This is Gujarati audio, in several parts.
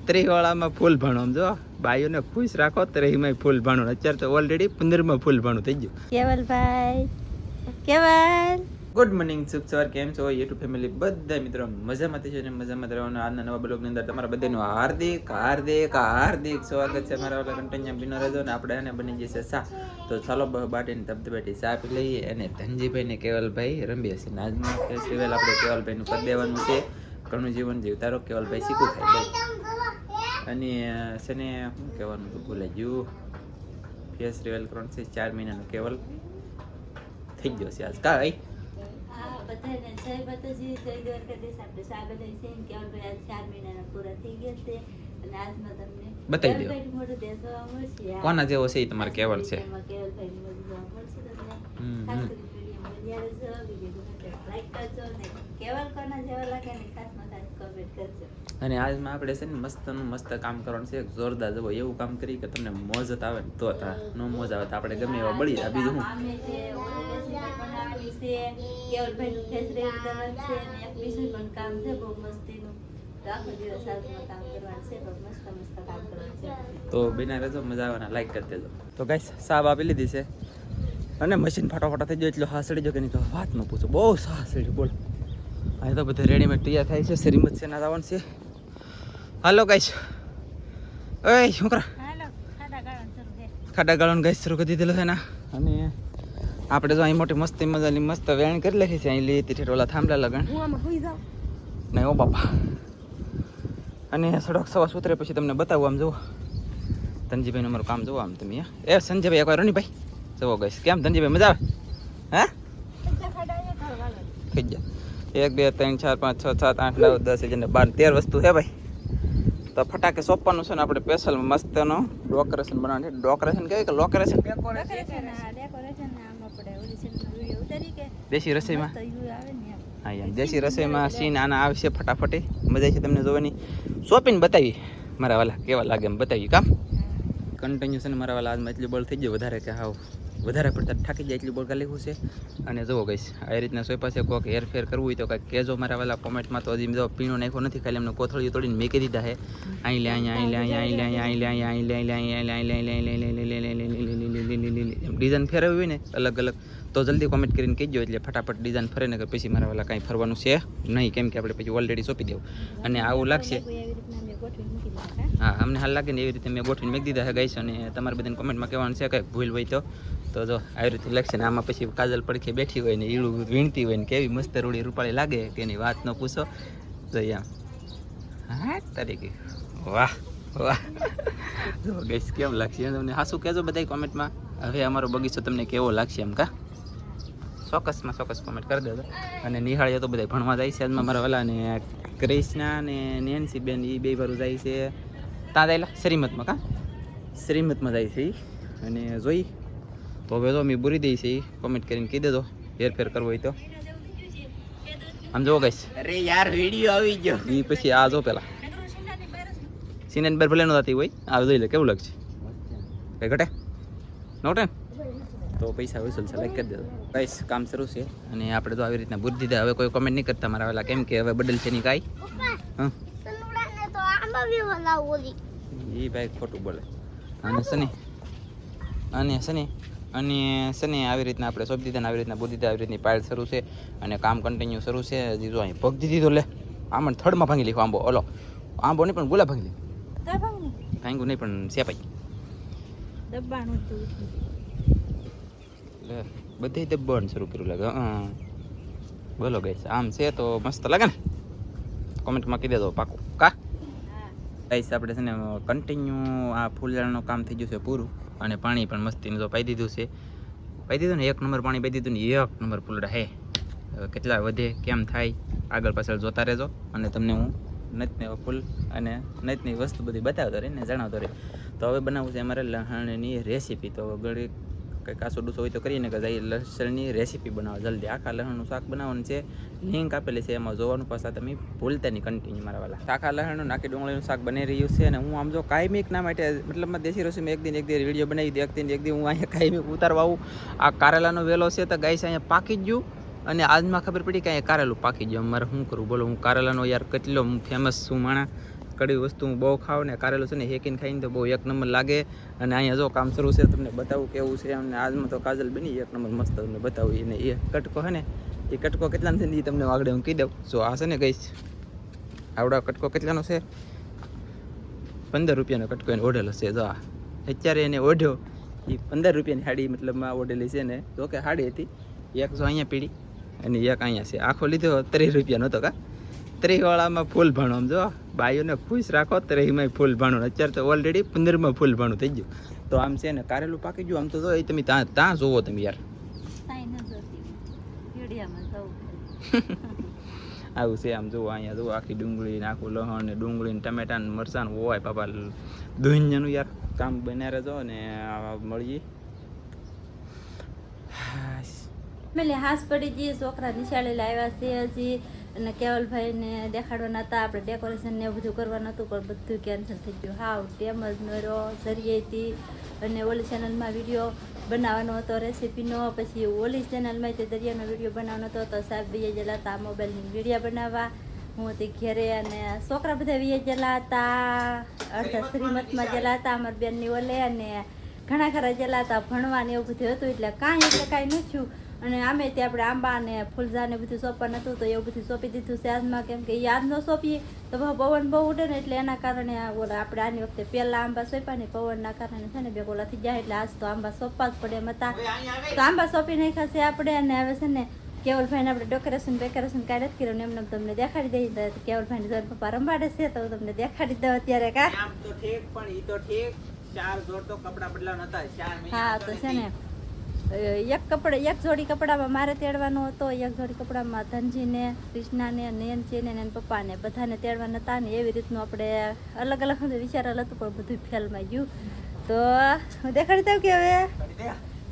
ત્રીવાળામાં ફૂલ ભાણું જો બાઈઓને ખુશ રાખો ત્રીમાં ફૂલ ભાણું. અત્યારે તો ઓલરેડી 15માં ફૂલ ભાણું થઈ ગયું. કેવલભાઈ કેવલ ગુડ મોર્નિંગ શુભ સવાર. કેમ છો યુટ્યુબ ફેમિલી બધા મિત્રો? મજામાં છે ને મજામાં રહેવાનું. આજના નવા બ્લોગની અંદર તમારા બધાનું હાર્દિક હાર્દિક હાર્દિક સ્વાગત છે. મારા વાળા કન્ટિન્યુ બિનો રહેજો ને આપણે એને બની જશે સા. તો ચાલો બાટીને ધબધબાટી સા પી લઈએ અને ધનજીભાઈ ને કેવલભાઈ રમીએ છીએ. આજનું ફેસ્ટિવલ આપણે કેવલભાઈનું કરી દેવાનું છે. ઘણું જીવન જીવતા રહો કેવલભાઈ શીખું થાય અને છે ને શું કહેવાનું તો ભૂલાઈ ગયું. ફેસ્ટિવલ કરવાનું છે 4 મહિનાનો કેવલ થઈ ગયો છે આજ કાંઈ બધાને જય માતાજી, જય દ્વારકાધીશ. આપણે સ્વાગત છે કેવલભાઈ આજ 4 મહિનાના પૂરા થઈ ગયા છે અને આજમાં તમને બતાવી દો કેવલભાઈનું મોઢું દેખાવા મળશે. કોના જેવો છે એ તમારે કેવલ છે. એમાં કેવલભાઈનું મોઢું જોવા મળશે તમને. ખાસ કરી વિડીયો મજા આવે વિડીયો લાઈક કરજો ને કેવલ કોના જેવા લાગે ને ખાસમાં ખાસ કમેન્ટ કરજો. અને આજમાં આપણે છે ને મસ્તનું મસ્ત કામ કરવાનું છે. જોરદાર જવો એવું કામ કરી કે તમને મોજ આવે ને તો નો મોજ આવે તો આપણે ગમે એવા બળી જાય. બીજું શું આમે છે ઓરેસીપી બનાવવાની છે, કેવલભાઈનું ફેસ રેડ કરવાનું છે અને એક બીજું પણ કામ છે બહુ મસ્તીનું. તો આખો દિવસ આજમાં કામ કરવાનું છે, બહુ મસ્ત મસ્ત કામ કરવાનું છે. તો બિના રહેજો, મજા આવવાના. લાઈક કરી દેજો. તો ગાઈસ સાબ આપી લીધી છે અને મશીન ફટાફટ થઈ ગયો એટલો હાસડી જો કે નહીં તો વાત ન પૂછો. બહુ હાસડી બોલ. અહીં તો બધું રેડીમેડ તૈયાર થાય છે. શ્રીમત છે ના જવાનું છે. હાલો ગાઈસ. ઓય શું કરા હાલો ખાડા ગાળવાનું શરૂ છે. ખાડા ગાળવાનું ગાઈસ શરૂ કરી દીધેલું છે ને. અને આપણે જો અહીં મોટી મસ્તી મજાની મસ્ત વેણ કરી લખી છે. અહીં લીધી ઠેઠોલા થાંભલા લગણ હું આમાં હોઈ જાઉં નહીં ઓ બાપા. અને સડક સવા ઉતરે પછી તમને બતાવું. આમ જુઓ ધનજીભાઈનું અમારું કામ જુઓ. આમ તમે એ સંજયભાઈ એકવાર રણીભાઈ જુઓ ગઈશ. કેમ ધનજીભાઈ મજા આવે? હે થઈ ગયા 1 2 3 4 5 6 7 8 9 10 11 12 13 વસ્તુ છે ભાઈ. તો ફટાકે સોંપવાનું છે ને આપણે સ્પેશિયલ મસ્તનો ડેકોરેશન બનાવવાનું છે. ડેકોરેશન કહેવાય કે લોકેરેશન? દેશી રસોઈમાં હા યાર દેશી રસોઈમાં સીન આના આવશે ફટાફટી. મજા છે તમને જોવાની. શોપીને બતાવી મારા વાલા કેવા લાગે એમ બતાવી કામ કન્ટિન્યુ છે ને મારા વાલા આજમાં એટલી બોલ થઈ ગયો વધારે કે હાવ વધારે પડતા થાકી જાય એટલી બોલ કરી લીધું છે. અને જુઓ ગઈશ આ રીતના સોંપ્યા છે. કોઈક હેરફેર કરવું હોય તો કાંઈક કહેજો મારા વાલા કોમેન્ટમાં. તો હજી જો પીણો નાખ્યો નથી, ખાલી એમને કોથળીઓ તોડીને મેકી દીધા છે. અહીં લે અહીંયા અહીં લે અહીંયા અહીં લે અહીં લે અહીં લે અહીં ડિઝાઇન ફેરવવી હોય ને અલગ અલગ તો જલ્દી કોમેન્ટ કરીને કહેજો એટલે ફટાફટ ડિઝાઇન ફરે ને કે પછી મારા વાલા કાંઈ ફરવાનું છે નહીં. કેમ કે આપણે પછી ઓલરેડી સોંપી દેવું અને આવું લાગશે. હા અમને હાલ લાગે ને એવી રીતે મેં ગોઠવીને મેક દીધા છે ગાઈસ. અને તમારે બધાને કોમેન્ટમાં કહેવાનું છે કંઈક ભૂલ હોય તો જો આવી રીતે લખશે ને. આમાં પછી કાજલ પડખે બેઠી હોય ને ઈળું વીણતી હોય ને કેવી મસ્ત રૂડી રૂપાળી લાગે તેની વાત ન પૂછો. જોઈએ આમ હા તારીખે વાહ વાહ જો ગાઈસ કેમ લાગશે તમને હાસું કહેજો બધા કોમેન્ટમાં. હવે અમારો બગીચો તમને કેવો લાગશે એમ કા ચોક્કસમાં ચોક્કસ કોમેન્ટ કરી દેજો. અને નિહાળીએ તો બધા ભણવા જાય છે આજમાં મારા વાલા ને ક્રિષ્ના ને નેન્સી બેન એ બે વારું જાય છે ત્યાં જાયેલા શ્રીમતમાં કા શ્રીમતમાં જાય છે અને જોઈ તો હવે તો અમે બોલી દઈ છે. કોમેન્ટ કરીને કહી દેજો હેરફેર કરવો હોય તો. આમ જોવો ગઈશ અરે યાર વિડીયો આવી ગયો એ પછી આ જો પેલા સીને ભલે ન થતી હોય આ જોઈ લે કેવું લાગશે. કઈ ઘટે નોટે તો પૈસા વસૂલ છે. લાઈક કરી દેજો ગાઈસ. કામ શરૂ છે અને આપણે તો આવી રીતના બુદ્ધિ દીધા. હવે કોઈ કોમેન્ટ નહીં કરતા મારા વાલા કેમ કે હવે બદલ છે ની કાંઈ એ ભાઈ ખોટું બોલે. અને શનિ આવી રીતના આપણે સોંપી દીધા ને આવી રીતના બુદ્ધિ આવી રીતની પાયલ શરૂ છે અને કામ કન્ટિન્યુ શરૂ છે. હજી જો અહીં ભગ દીધી તો લે આમાં થર્ડમાં ભાંગી લીધો આંબો. ઓલો આંબો નહીં પણ ગુલા ભાંગી લીધો ભાંગું નહીં પણ સેપાઈ બધી દબાણ શરૂ કર્યું લાગે. બોલો ગાઈસ આમ છે તો મસ્ત લાગે ને. કોમેન્ટમાં કહી દેજો પાકું કા ગાઈસ. આપણે છે ને કન્ટિન્યુ આ ફૂલઝાડનું કામ થઈ ગયું છે પૂરું અને પાણી પણ મસ્તીનું જો પાઈ દીધું છે. પાઈ દીધું ને 1 નંબર પાણી પાઈ દીધું ને 1 નંબર ફૂલડા હે. કેટલા વધે કેમ થાય આગળ પાછળ જોતા રહેજો અને તમને હું નતને ફૂલ અને નતની વસ્તુ બધી બતાવતો રહે ને જણાવતો રહે. તો હવે બનાવવું છે અમારે લસણની રેસીપી. તો ઘડી કંઈ કાસો ડૂસો હોય તો કરીને કે લસણની રેસીપી બનાવો જલ્દી. આખા લસણનું શાક બનાવવાનું છે. લિંક આપેલી છે એમાં જોવાનું. પાછા તમે ભૂલતા નહીં કન્ટિન્યુ મારા વાલા. આખા લસણનું નાખી ડુંગળીનું શાક બની રહ્યું છે. અને હું આમ જો કાયમિક ના માટે મતલબમાં દેશી રસોઈમાં એક દિન વિડીયો બનાવી દે. એક દિન હું અહીંયા કાયમિક ઉતારવા આવું. આ કારેલાનો વેલો છે તો ગાઈસ અહીંયા પાકી જ ગયું અને આજમાં ખબર પડી કે અહીંયા કારેલું પાકી ગયું. અમારે શું કરવું બોલો. હું કારેલાનો યાર કેટલો ફેમસ છું માણા કડવી વસ્તુ હું બહુ ખાઉં ને કારેલું છે ને હેકીને ખાઈને તો બહુ એક નંબર લાગે. અને અહીંયા જો કામ શરૂ છે, તમને બતાવું કેવું છે. અને આજમાં તો કાજલ બની એક નંબર મસ્ત તમને બતાવું. એને એ કટકો છે ને એ કટકો કેટલાનો છે ને એ તમને આગળ હું કહી દઉં. જો આ છે ને ગઈશ આવડા કટકો કેટલાનો છે, 15 રૂપિયાનો કટકો એને ઓઢેલો છે. જો આ અત્યારે એને ઓઢ્યો એ 15 રૂપિયાની સાડી મતલબમાં ઓઢેલી છે ને. જો કે સાડી હતી એક જો અહીંયા પીડી અને એક અહીંયા છે. આખો લીધો 30 રૂપિયાનો હતો કા. 30 વાળામાં ફૂલ ભાણું. આમ જો બાઈઓને ખુશ રાખો 30માં ફૂલ ભાણું. અત્યારે તો ઓલરેડી 15માં ફૂલ ભાણું થઈ ગયું. તો આમ છે ને કારેલું પાકી ગયું. આમ તો જો એ તમે ત્યાં જોવો તમે યાર. આવું છે આમ જુઓ અહીંયા જુઓ આખી ડુંગળી ને આખું લહણ ને ડુંગળી ને ટમેટા ને મરચાં હોય બાપા દુનિયાનું યાર કામ બનારે જો ને મળીએ. મેલે હાસ પડી ગઈ. છોકરા નિશાળે લાવ્યા છે હજી અને કેવલભાઈને દેખાડવાના હતા. આપણે ડેકોરેશન ને એવું બધું કરવાનું હતું પણ બધું કેન્સલ થઈ ગયું. હાવ ટેમ જ ન રહ્યો. જરીએ હતી અને ઓલી ચેનલમાં વિડીયો બનાવવાનો હતો રેસીપીનો. પછી ઓલી ચેનલમાં તે દરિયાનો વિડીયો બનાવવાનો હતો. તો સાહેબ બીજે ગયેલા હતા મોબાઈલની વિડીયો બનાવવા. હું હતી ઘેરે અને છોકરા બધા વીએ ગયેલા હતા. અડધા શ્રીમતમાં ગયેલા હતા અમારી બેનની ઓલે અને ઘણા ખરા ગયેલા હતા ભણવા ને એવું બધું હતું. એટલે કાંઈ નથી. અને આમે તે આપણે આંબા ને ફૂલઝા ને બધું સોંપવાનું હતું તો એવું બધું સોંપી દીધું છે આજમાં. કેમ કે યાદ ન સોંપીએ તો પવન બહુ ઉડે ને એટલે એના કારણે ઓલા આપણે આની વખતે પહેલા આંબા સોંપ્યા ને પવનના કારણે છે ને બે ઓલા થઈ જાય. એટલે આજ તો આંબા સોંપવા જ પડે એમ હતા. તો આંબા સોંપી નાખ્યા છે આપણે. અને હવે છે ને કેવલભાઈને આપણે ડેકોરેશન કાંઈ નથી કર્યું ને એમને તમને દેખાડી દઈએ. કેવલભાઈને જોઈને પપ્પા રંબાડે છે તો તમને દેખાડી દઉં અત્યારે. કા હા તો છે ને એક જોડી કપડામાં મારે તેડવાનો હતો. એક જોડી કપડામાં ધનજીને કૃષ્ણાને નયનજીને અને પપ્પાને બધાને તેડવાના હતા. ને એવી રીતનું આપણે અલગ અલગ વિચારેલ હતું પણ બધું ફેલમાં ગયું. તો હું દેખાડી દઉં કે હવે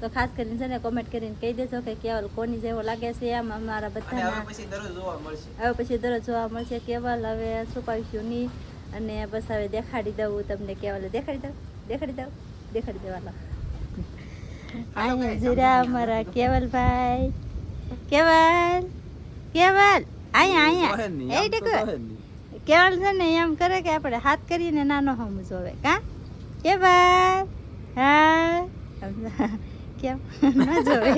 તો ખાસ કરીને છે ને કોમેન્ટ કરીને કહી દેજો કે કેવલ કોની જેવો લાગે છે એમ. અમારા બધા હવે પછી દરરોજ જોવા મળશે કેવલ. હવે છુપાવીશું નહીં અને બસ હવે દેખાડી દઉં તમને કેવલ. દેખાડી દેવાના અહીંયા અમારા કેવલભાઈ. કેવલ અહીંયા એ દેખો કેવલ છે ને એમ કરે કે આપણે હાથ કરીને નાનો હમ જોવે. કા કેવલ હા કેમ ન જોવે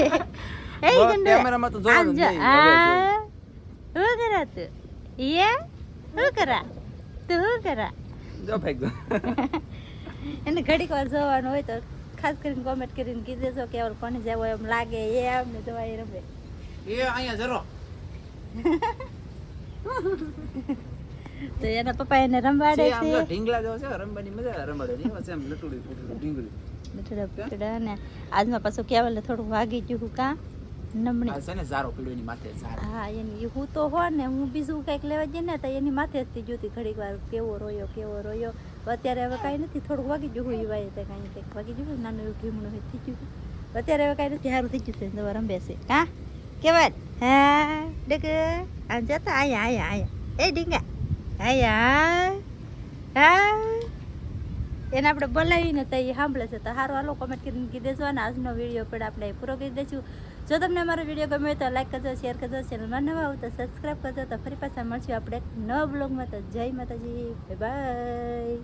એ કેમેરામાં તો જોવાનું નહીં. હું કરા તું હું કરા જો ભાઈ એને ઘડીક વાર જોવાનું હોય તો ખાસ કરીને કોમેન્ટ કરીને કીધે દેજો કે કોને જેવો એમ લાગે એ અમને જોવા એ રમે એ અહીંયા જરો. તો એના પપ્પા એને રંબાડે છે. આમ જો ઢીંગલા જો છે રંબાની મજા રંબાડે ની છે એમ લટુડી ઢીંગલી ને આજમાં પાછું કેવલ થોડું વાગી ગયું. કા નમણી આ છે ને ઝારો પીડો એની માથે ઝારો. હા એની હું તો હો ને હું બીજું કંઈક લેવા જઈએ ને તો એની માથે જ જોતી ઘડીક વાર કેવો રોયો. અત્યારે હવે કાંઈ નથી. થોડુંક વાગી ગયું હોય વાય તો કાંઈ કંઈક વાગી ગયું નાનું એવું ભીમણું હોય થઈ ગયું. અત્યારે હવે કાંઈ નથી. સારું થઈ ગયું છે દવા રંબે છે. કા કેવાય હા ડગ આમ જતા અહીંયા એ ડીંગા હા એને આપણે બોલાવીને તો એ સાંભળે છે. તો સારું હાલો કોમેન્ટ કરીને કીધી દેજો. અને આજનો વિડીયો પણ આપણે પૂરો કરી દઈશું. જો તમને અમારો વિડીયો ગમે તો લાઈક કરજો, શેર કરજો, ચેનલમાં નવા આવો તો સબસ્ક્રાઈબ કરજો. તો ફરી પાછા મળશું આપણે એક નવા બ્લોગમાં. તો જય માતાજી, બાય.